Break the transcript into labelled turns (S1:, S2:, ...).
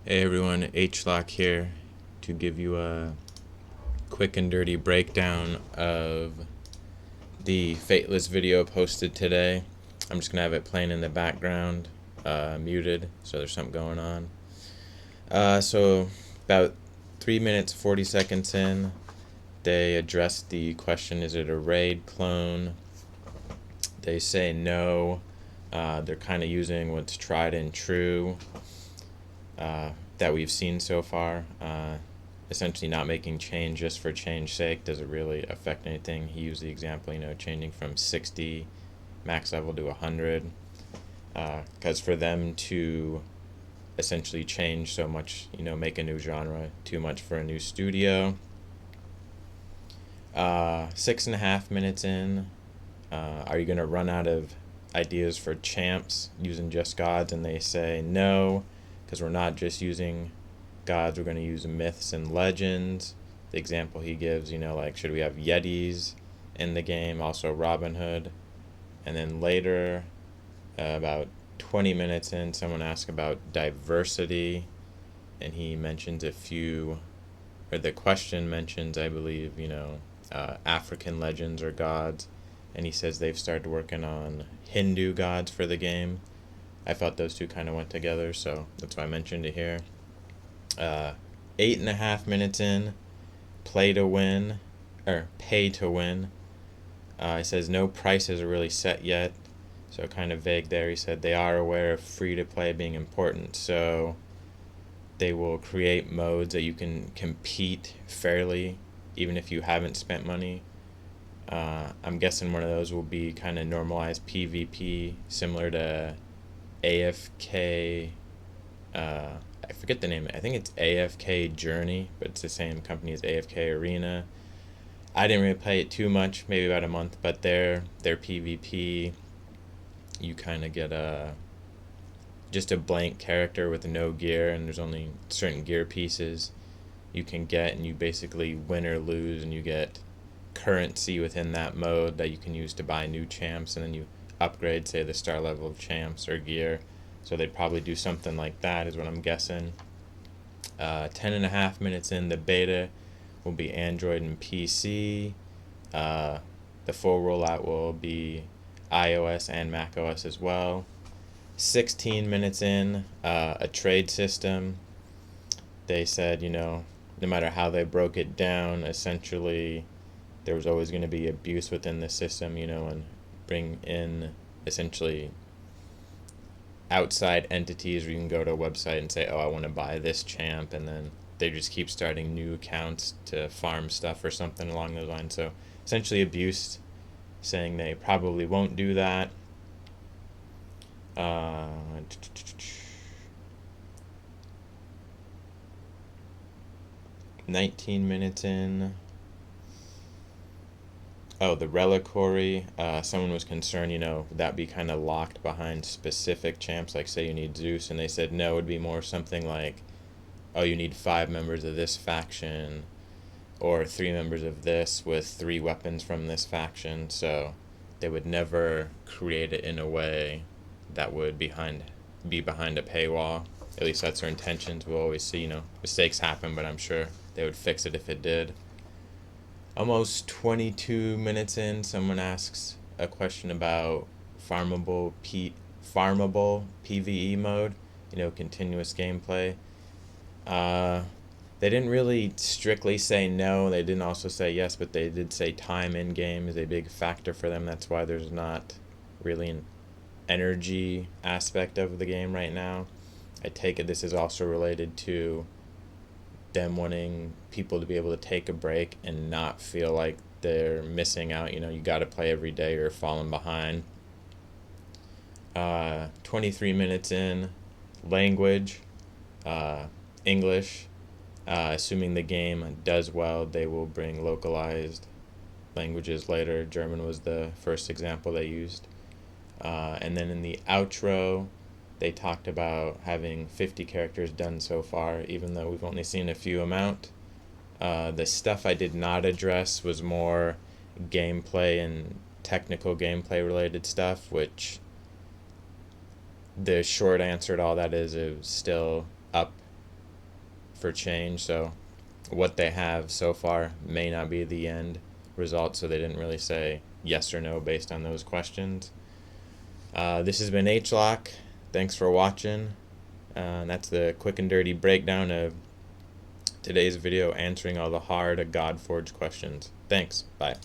S1: Hey everyone, H-Lock here to give you a quick and dirty breakdown of the Fatless video posted today. I'm just going to have it playing in the background, muted, so there's something going on. So about 3 minutes, 40 seconds in, they addressed the question, is it a raid clone? They say no. They're kind of using what's tried and true that we've seen so far. Essentially not making change just for change's sake doesn't really affect anything. He used the example, changing from 60 max level to 100. Because for them to essentially change so much, make a new genre, too much for a new studio. 6.5 minutes in, are you going to run out of ideas for champs using just gods? And they say no, because we're not just using gods, we're going to use myths and legends. The example he gives, like, should we have Yetis in the game? Also Robin Hood. And then later, about 20 minutes in, someone asked about diversity, and he mentions a few, or the question mentions, I believe, African legends or gods, and he says they've started working on Hindu gods for the game. I thought those two kind of went together, so that's why I mentioned it here. 8.5 minutes in, pay to win. He says no prices are really set yet, so kind of vague there. He said they are aware of free to play being important, so they will create modes that you can compete fairly, even if you haven't spent money. I'm guessing one of those will be kind of normalized PvP, similar to AFK. I forget the name. I think it's AFK Journey, but it's the same company as AFK Arena. I didn't really play it too much, maybe about a month, but their PvP, you kind of get just a blank character with no gear, and there's only certain gear pieces you can get, and you basically win or lose, and you get currency within that mode that you can use to buy new champs, and then you upgrade, say, the star level of champs or gear. So they'd probably do something like that, is what I'm guessing. 10.5 minutes in, the beta will be Android and PC. The full rollout will be iOS and macOS as well. 16 minutes in, a trade system. They said, no matter how they broke it down, essentially there was always going to be abuse within the system, and bring in essentially outside entities where you can go to a website and say, oh, I want to buy this champ, and then they just keep starting new accounts to farm stuff or something along those lines. So essentially abuse, saying they probably won't do that. 19 minutes in. Oh, the reliquary. Someone was concerned, would that be kind of locked behind specific champs? Like, say you need Zeus, and they said no, it would be more something like, oh, you need 5 members of this faction, or 3 members of this with 3 weapons from this faction. So they would never create it in a way that would be behind a paywall. At least that's their intentions. We'll always see, mistakes happen, but I'm sure they would fix it if it did. Almost 22 minutes in, someone asks a question about farmable PvE mode, continuous gameplay. They didn't really strictly say no. They didn't also say yes, but they did say time in game is a big factor for them. That's why there's not really an energy aspect of the game right now. I take it this is also related to them wanting people to be able to take a break and not feel like they're missing out. You got to play every day or falling behind. 23 minutes in, language, English. Assuming the game does well, they will bring localized languages later. German was the first example they used. And then in the outro, they talked about having 50 characters done so far, even though we've only seen a few amount. The stuff I did not address was more gameplay and technical gameplay related stuff, which the short answer to all that is it was still up for change. So what they have so far may not be the end result, so they didn't really say yes or no based on those questions. This has been HLock. Thanks for watching. That's the quick and dirty breakdown of today's video, answering all the hard Godforge questions. Thanks. Bye.